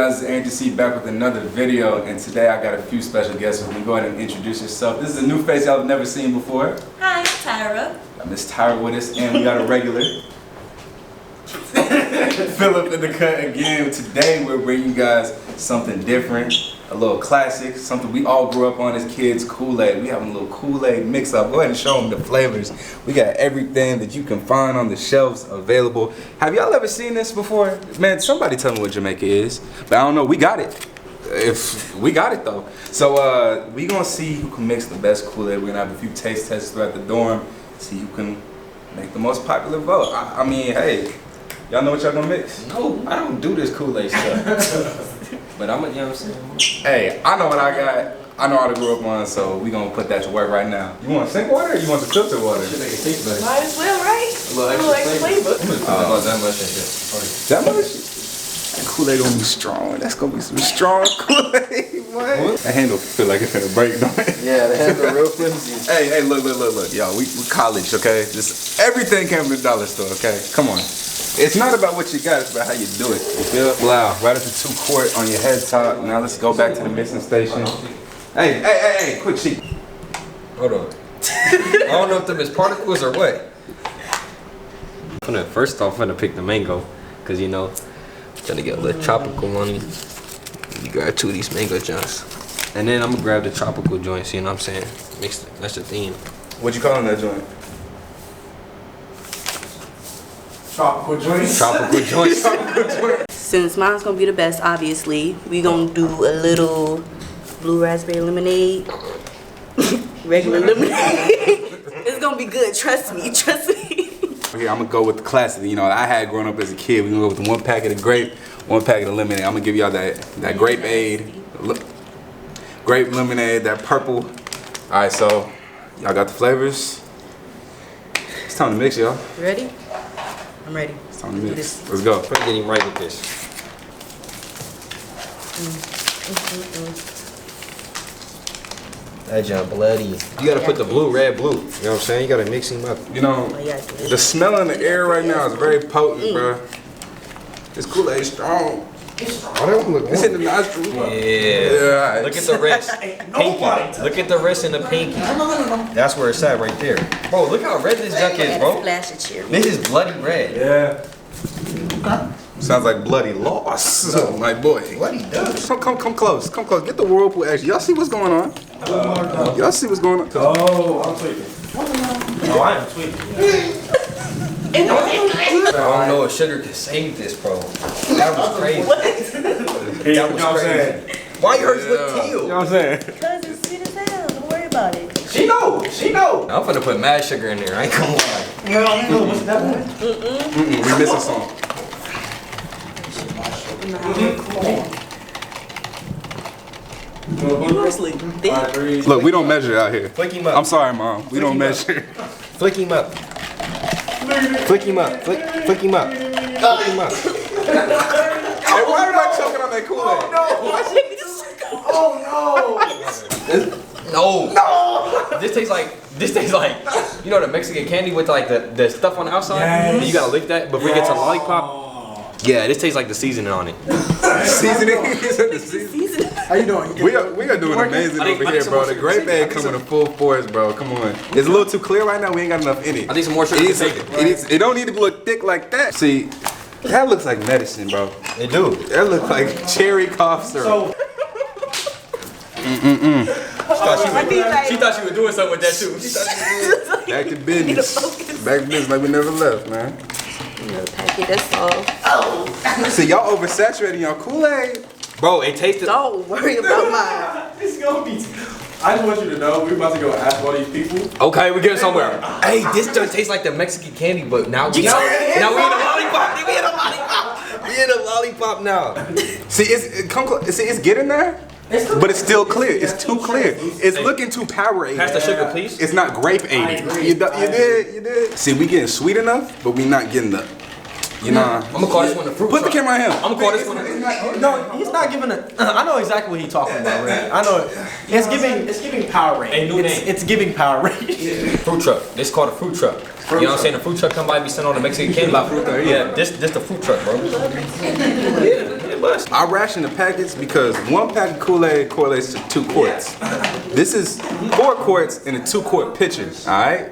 guys? It's Aaron DC back with another video, and today I got a few special guests with me. Go ahead and introduce yourself. This is a new face y'all have never seen before. Hi, I'm Tyra. Got Miss Tyra with us, and we got a regular Philip in the cut again. Today we're bringing you guys something different, a little classic, something we all grew up on as kids, Kool-Aid. We have a little Kool-Aid mix-up. Go ahead and show them the flavors. We got everything that you can find on the shelves available. Have y'all ever seen this before? Man, somebody tell me what Jamaica is. But I don't know, we got it. If we got it though. So we gonna see who can mix the best Kool-Aid. We're gonna have a few taste tests throughout the dorm. See who can make the most popular vote. I mean, hey, y'all know what y'all gonna mix? No, I don't do this Kool-Aid stuff. But I'm a, you know what I'm saying? Hey, I know what I got. I know how to grow up on, so we gonna put that to work right now. You want sink water or you want the filter water? Should make it taste better. Might as well, right? A little extra flavor. That much in here. That much? That Kool-Aid gonna be strong. That's gonna be some strong Kool-Aid, what? That handle feel like it's gonna break, don't it? Yeah, the handle real flimsy. Hey, look. Y'all, we college, okay? Just everything came from the dollar store, okay? Come on. It's not about what you got, it's about how you do it. You feel? Wow, right at the 2 quart on your head top. Now let's go back to the mixing station. Hey, quick sheet. Hold on. I don't know if them is particles or what. First off, I'm gonna pick the mango. Cause you know, trying to get a little tropical on you. You grab 2 of these mango joints. And then I'm gonna grab the tropical joints, you know what I'm saying? Mix it. That's the theme. What you calling that joint? Tropical joints. Tropical joints. Since mine's gonna be the best, obviously, we gonna do a little blue raspberry lemonade. Regular lemonade. It's gonna be good, trust me. Okay, I'm gonna go with the classic. You know, I had growing up as a kid. We gonna go with the 1 packet of grape, 1 packet of lemonade. I'm gonna give y'all that Grape-Aid. Grape lemonade, that purple. Alright, so y'all got the flavors. It's time to mix, y'all. Ready? I'm ready. It's time to mix. Let's go. I'm getting right with this. That jump bloody. You gotta put the blue, red, blue. You know what I'm saying? You gotta mix them up. You know, the smell in the air right now is very potent, bro. This Kool-Aid strong. Oh, that one look It's in the nostrils. Yeah. Look at the wrist. Pinky. Look at the wrist and the pinky. That's where it's at right there. Bro, look how red this junk is, bro. Splash of cherry. This is bloody red. Yeah. Sounds like bloody loss. No, my boy. Bloody does. Come close. Come close. Get the whirlpool action. Y'all see what's going on? Y'all see what's going on? Oh, I'm tweaking. Oh, I am tweaking. I don't know if sugar can save this, bro. That was crazy. That was crazy. Why yours look teal? You know what I'm saying? Because it's sweet as hell. Don't worry about it. She know. I'm finna put mad sugar in there. I ain't gonna lie. We missing some. Look, we don't measure out here. Flick him up. I'm sorry, Mom. We don't measure. Flick him up. Flick him up. Flick him up. Flick him up. Hey, why am I choking on that Kool-Aid? No. This tastes like, you know the Mexican candy with like the stuff on the outside? Yes. And you gotta lick that before you get some lollipop? Yeah, this tastes like the seasoning on it. Seasoning? Is it the seasoning? How you doing? We are doing amazing over here, bro. The Grape-Aid coming in full force, bro. Come on. It's a little too clear right now. We ain't got enough in it. I think some more sugar can take it. It don't need to look thick like that. See, that looks like medicine, bro. It do. That looks like cherry cough syrup. She thought she was doing something with that too. Back to business. Back to business like we never left, man. Another packet, that's all. See, y'all oversaturating y'all Kool-Aid. Bro, it tasted. Don't worry about mine. It's gonna be. I just want you to know we're about to go ask all these people. Okay, we're getting somewhere. Hey, this doesn't taste like the Mexican candy, but now we in a lollipop. We in a lollipop. We in a lollipop now. See, it's getting there. But it's still clear. It's too clear. It's looking too Powerade. Pass the sugar, please. It's not Grape-Aid. You did. See, we getting sweet enough, but we not getting the. You know. I'm gonna call this one the fruit. Put the camera on him. I'm gonna call this one. No, he's not giving a. I know exactly what he's talking about. Right? I know. It's giving Powerade. A new name. It's giving Powerade. Fruit truck. This is called a fruit truck. You know what I'm saying? The fruit truck come by, be sent on the Mexican candy. Yeah, this the fruit truck, bro. Yeah, bust. I ration the packets because 1 pack of Kool-Aid correlates to 2 quarts. This is 4 quarts in a 2-quart pitcher, alright?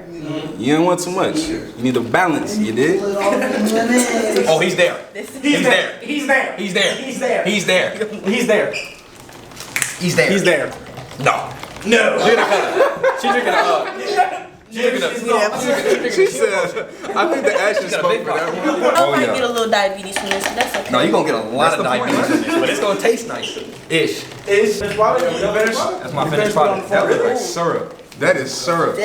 You don't want too much. You need a balance, you dig? Oh, he's there. He's there. He's there. He's there. He's there. He's there. He's there. He's there. He's there. No. No. Look at her. She drinking She said, I think the action spoke for that one. I might get a little diabetes from this, but that's okay. No, you're gonna get a lot of That's the point, diabetes in this, but it's gonna taste nice. Ish. That's my finished product. That looks like syrup. That is syrup.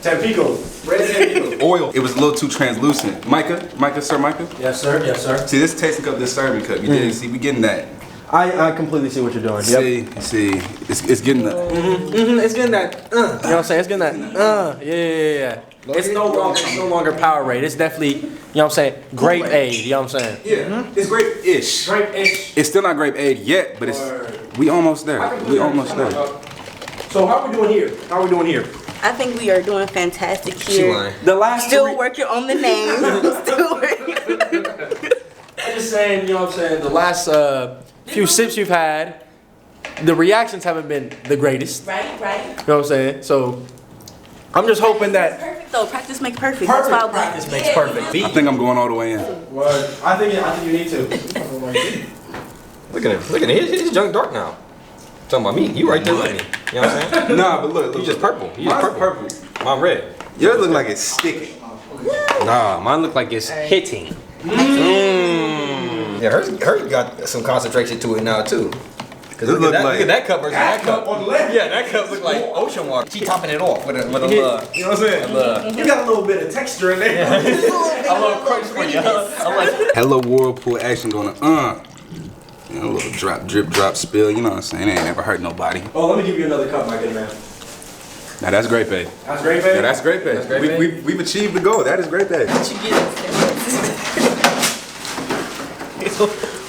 Tampico. Red Tampico. Oil. It was a little too translucent. Micah, Sir Micah. Yes, sir. Yes, sir. See, this tasting cup, this serving cup. You dig? See, we getting that. I completely see what you're doing. Yep. See, it's getting that. It's getting that. You know what I'm saying? It's getting that. Yeah. It's no longer Powerade. It's definitely, you know what I'm saying, grape aid. You know what I'm saying? Yeah, it's grape-ish. Grape-ish. It's still not grape aid yet, but we almost there. We almost there. So how are we doing here? I think we are doing fantastic She here. lying. The last Still working on the name. Still working. I'm just saying, you know what I'm saying, the last few sips you've had, the reactions haven't been the greatest. Right. You know what I'm saying? So I'm just hoping that Perfect though. Practice makes perfect. That's why practice makes perfect. I think I'm going all the way in. I think you need to. Look at him. His junk dark now. Talking about me. You right there with me. You know what I'm saying? Nah, but look. You just purple. You Mine's just purple. Mine red. Yours look like it's sticking. Nah, mine look like it's hitting. Yeah, hers got some concentration to it now too. Cause look at that cup versus that cup. On the left. Yeah, that cup look like ocean water. She topping it off with a You know what I'm saying? You got a little bit of texture in there. a little crunch for you. I'm like, Hello Whirlpool action going to You know, a little drop, drip, drop, spill. You know what I'm saying? It ain't never hurt nobody. Oh, let me give you another cup, my good man. Now that's grape aid. That's great, baby. Yeah, that's grape aid. That's grape aid? We've achieved the goal. That is grape aid.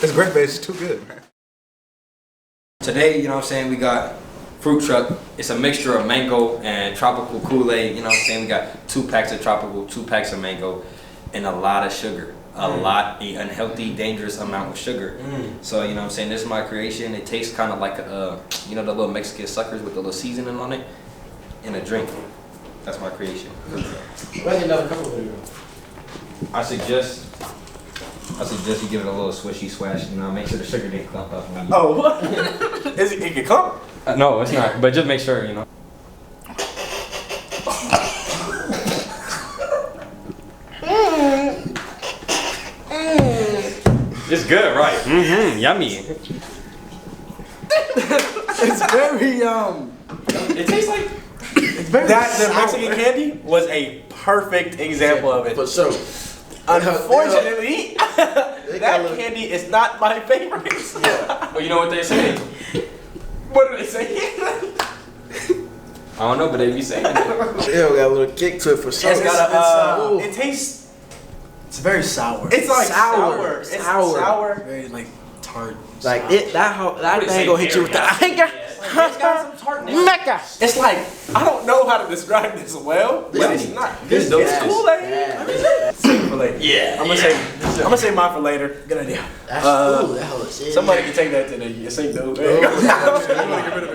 It's grape aid. It's too good, man. today, you know what I'm saying, we got fruit truck. It's a mixture of mango and tropical Kool-Aid. You know what I'm saying? We got 2 packs of tropical, 2 packs of mango, and a lot of sugar. An unhealthy, dangerous amount of sugar. So, you know what I'm saying, this is my creation. It tastes kind of like, you know, the little Mexican suckers with the little seasoning on it in a drink. That's my creation. Another cup of it. I suggest you give it a little swishy swash, you know, make sure the sugar didn't clump up when you... Oh, what? It can come? No, it's not, but just make sure, you know. It's good, right? Mm-hmm, yummy. It's very, It tastes like... the Mexican candy was a perfect example of it. For sure. Unfortunately, that candy is not my favorite. Well, you know what they say? What do they say? I don't know, but they be saying it. Yeah, we got a little kick to it for sure. It's got It's, it tastes. it's very sour. It's like sour. It's Sour. sour. Very like tart. Like sour. it. That do they thing say, gonna hit you with that. It's got some tartness. Mecca. It's like, I don't know how to describe this well, but it's not. This dope. It's Kool-Aid. Save it for later. Yeah. I'm gonna save mine for later. Good idea. That's ooh, that whole shit. Somebody can take that to the sink though.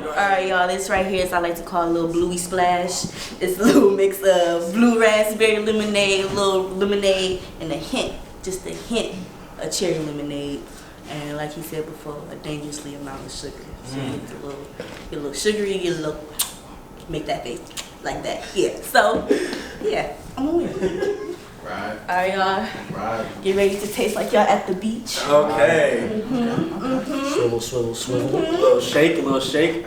Alright, y'all, this right here is I like to call a little bluey splash. It's a little mix of blue raspberry lemonade, a little lemonade, and just a hint of cherry lemonade. And like he said before, a dangerously amount of sugar. So you get a little sugary, get a little, make that face like that. Yeah, so, yeah, I'm gonna win. Right. Alright, y'all, Right. get ready to taste like y'all at the beach. Okay. Swivel, swivel, swivel. A little shake.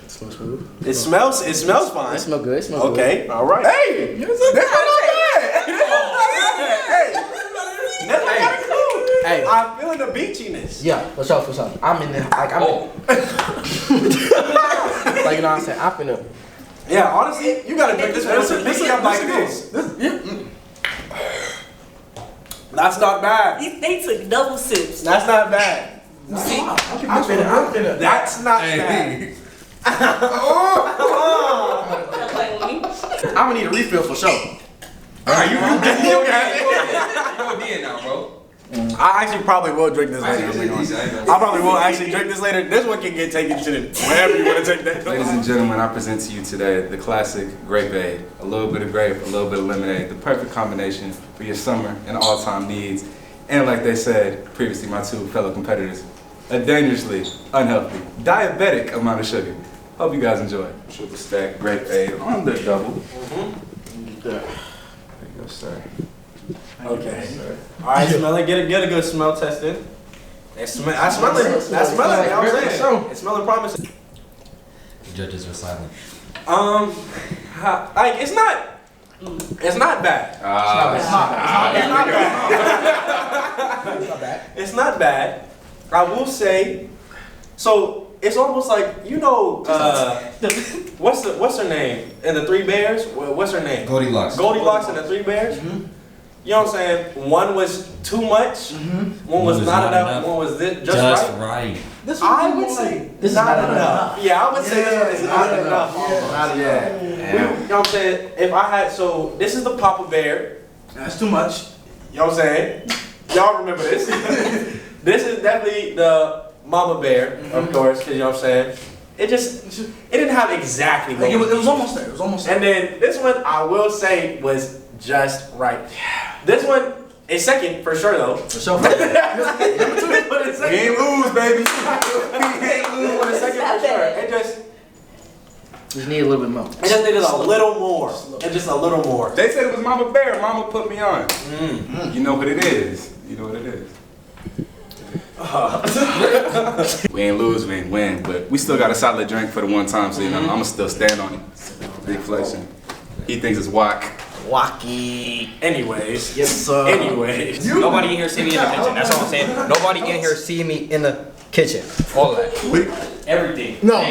Smell smooth. It smells fine. It smell good. It smell good. Okay, all right. Hey, that's not bad. That's not bad. Hey. I'm feeling the beachiness. Yeah, for sure. I'm in there. Like I'm Oh. like you know what I'm saying. I'm in there. Yeah, honestly, you gotta drink this one. This up like this. That's not bad. They took double sips. That's not bad. I'm in there. That's not bad. I'm gonna need a refill for sure. Alright, you got it. You go D now, bro. I actually probably will drink this later. I probably will actually drink this later. This one can get taken to wherever you want to take that. Ladies and gentlemen, I present to you today the classic Grape-Aid. A little bit of grape, a little bit of lemonade. The perfect combination for your summer and all-time needs. And like they said previously, my two fellow competitors, a dangerously unhealthy, diabetic amount of sugar. Hope you guys enjoy. Triple stack Grape-Aid on the double. There you go, sir. Okay. All right, smell it. Get a good smell tested. I smell it. I smell it. You know what I'm saying? It's smelling promising. The judges are silent. Like it's not bad. It's not bad. It's not bad. I will say. So it's almost like what's her name in the Three Bears? What's her name? Goldilocks. Goldilocks and the Three Bears. You know what I'm saying? One was too much. One was not enough. One was just right. I would say This is not not enough. Yeah, I would say this one is not enough. Not yet. You know what I'm saying? If I had, so this is the Papa Bear. That's too much. You know what I'm saying? Y'all remember this? This is definitely the Mama Bear, of course, because you know what I'm saying? It didn't have exactly what It was almost there. It was almost there. And then this one, I will say, was just right. This one is second for sure, though. For sure. We ain't lose, baby. We ain't lose with a second for sure. It just need a little bit more. needed a little more. And just a little more. They said it was Mama Bear. Mama put me on. You know what it is. You know what it is. We ain't lose, we ain't win, but we still got a solid drink for the one time, so you know, I'ma still stand on it. Big flexing. He thinks it's whack. Wacky. Anyways. Yes, sir. Anyways. Nobody in here see me in the kitchen. That's all I'm saying. Nobody in here see me in the kitchen. All of that. Everything. No.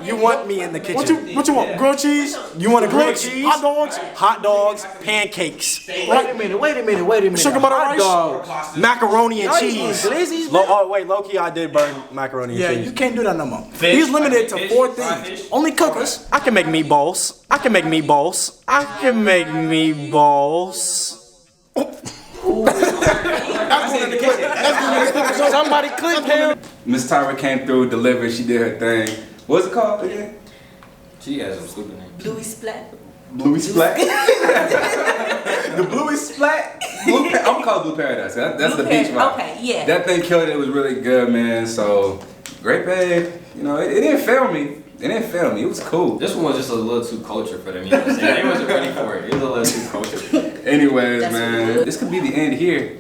You want me in the kitchen. What you want? Grilled cheese? You want a grilled cheese? Hot dogs, pancakes. Wait a minute. Sugar butter rice? Dogs. Macaroni and cheese. Glizzies, Low key, I did burn macaroni and Yeah, cheese. you can't do that no more. He's limited to 4 things. Only cookers. I can make meatballs. Somebody click him. Miss Tyra came through, delivered, she did her thing. What's it called again? She has some stupid names. Bluey Splat. Bluey Splat? The Bluey Splat? I'm gonna call it Blue Paradise. That's the beach vibe. Okay, yeah. That thing killed it. It was really good, man. So, Grape-Aid, you know, it didn't fail me. It was cool. This one was just a little too cultured for them. You know what I'm saying? They wasn't ready for it. It was a little too cultured. Anyways, That's man, good. this could be the end here.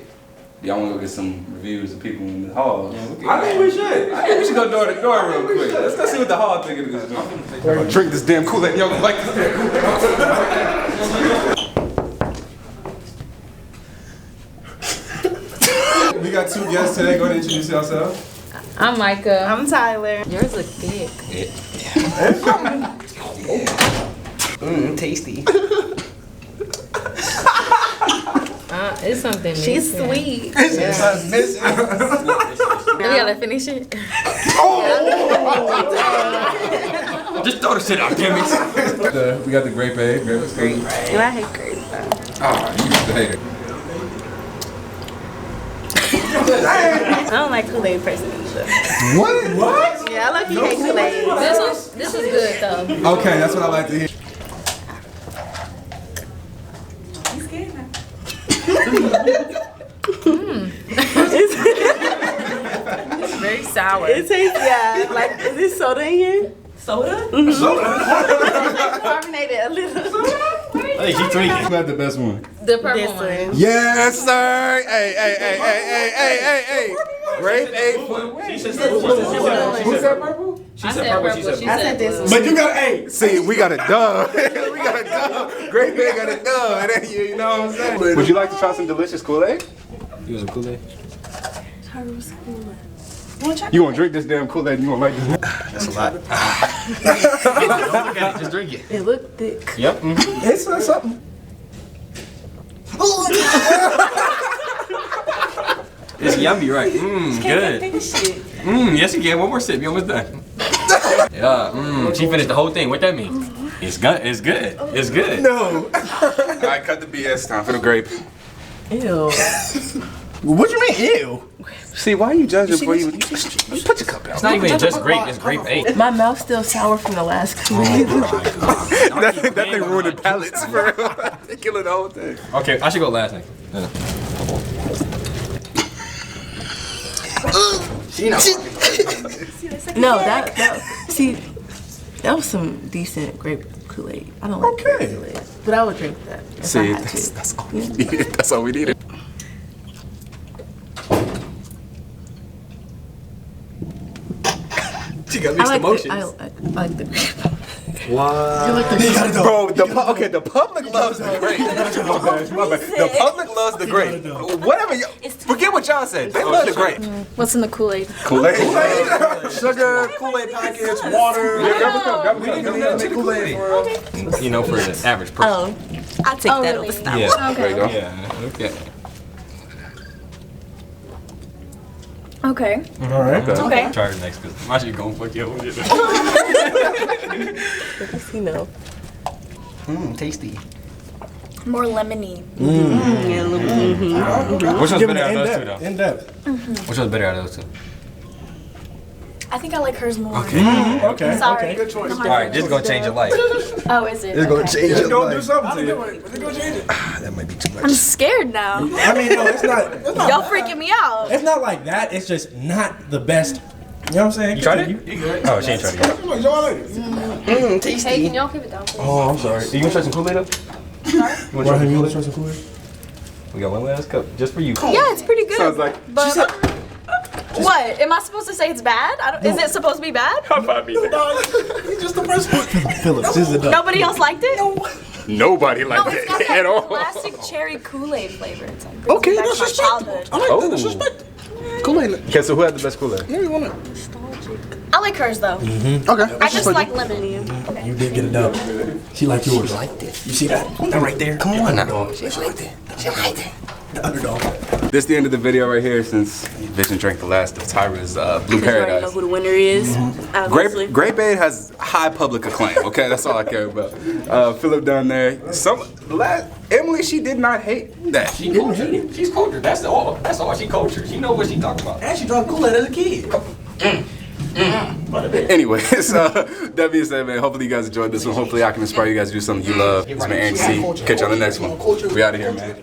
Y'all want to go get some reviews of people in the hall? I think we should. I think we should go door to door real quick. Let's see what the hall think of this joint. Drink this damn Kool-Aid. Y'all like this damn Kool-Aid? We got 2 guests today. Go ahead and introduce yourself. I'm Micah. I'm Tyler. Yours look thick. Tasty. It's something missing. She's sweet. We gotta finish it. Just throw the shit out, damn it. We got the Grape-Aid. Grape-Aid's great. And I hate grapes. Ah, you used to hate it. I don't like Kool-Aid personally. What? Yeah, I like you hate Kool-Aid. This is good though. Okay, that's what I like to hear. I'm scared now. It's very sour. It tastes, yeah. Like, is this soda in here? Soda? Carbonated a little. Hey, she tweaking. Who had the best one? The purple This one. one. Yes, sir. Hey. Grape-Aid. She said Who said purple? I said purple. She I said said this blue. one. But you got, see, we got a dub. We got a dub. Grape-Aid got a dub. And then you know what I'm saying? Would you like to try some delicious Kool-Aid? You was a Kool-Aid? You gonna drink this damn Kool-Aid and you gonna like this? That's a lot. Don't look at it, just drink it. It looked thick. Yep. It's something. It's yummy, right? Good. Finish it. Yes, you can. One more sip. You almost done. Yeah. She finished the whole thing. What that mean? It's good. It's good. It's good. No. All right, cut the BS. Time for the grape. Ew. What you mean, ew? See, why are you judging before you put your cup down? It's not even just grape, it's grape 8. My mouth's still sour from the last Kool-Aid. that thing ruined the palates, bro. They killing the whole thing. Okay, I should go last next. No, see, that was some decent grape Kool-Aid. I don't like grape Kool-Aid, but I would drink that. If I See, had to. that's all we needed. That's all we needed. She got I mixed like emotions. I like the grape. Bro, the public loves the grape. The public loves the grape. Whatever, forget what y'all said. They love the grape. What's in the Kool-Aid? Kool-Aid. Sugar, Kool-Aid packets, water. Kool-Aid. You know, for the average person. Oh, I'll take that really? over Star Yeah. Wars. There you go. Yeah. Yeah. Okay. All right. Okay. Try her next, because my shit gonna fuck you up. You know. Tasty. More lemony. Yeah, a little Which one's Give better it out of in those two, depth. though? In depth. Which one's better out of those two? I think I like hers more. Okay. Okay. Sorry. Okay. Good choice. All right, this is gonna change your life. Oh, is it? It's gonna Okay. change It's your gonna do life. something to you. That might be too I'm much. scared now. I mean, no, it's not. Y'all freaking me out. It's not like that. It's just not the best. You know what I'm saying? You tried it? Oh, she ain't tried it yet. Hey, can y'all keep it down, please? Oh, I'm sorry. You gonna try some Kool-Aid though? You want to try some Kool-Aid? We got one last cup just for you. Yeah, it's pretty good. Sounds like. But what? Am I supposed to say it's bad? Is it supposed to be bad? He's just the first one. Phillips, this is a Nobody else liked it? Nobody No, liked it's it got at that all. classic cherry Kool-Aid flavor. It's like Okay, back no to my disrespect. childhood. I like Oh. that. That's respect. Kool-Aid. Okay, so who had the best Kool-Aid? Yeah, you want it. I like hers though. Okay. I just like lemon. You did get it done. She liked yours. You see that? That right there. Come on now. She liked it. The underdog. This is the end of the video right here since Vision drank the last of Tyra's Blue You already know Paradise. who the winner is. Obviously. Grape Aid has high public acclaim, okay? That's all I care about. Philip down there. Emily, she did not hate that. She didn't hate it. She's cultured. That's all. That's all. She cultured. She know what she talking about. And she drank Kool-Aid as a kid. Anyways, that being said, man, hopefully you guys enjoyed this one. Hopefully I can inspire you guys to do something you love. It's been Aaron C. Catch you on the next one. We out of here, man.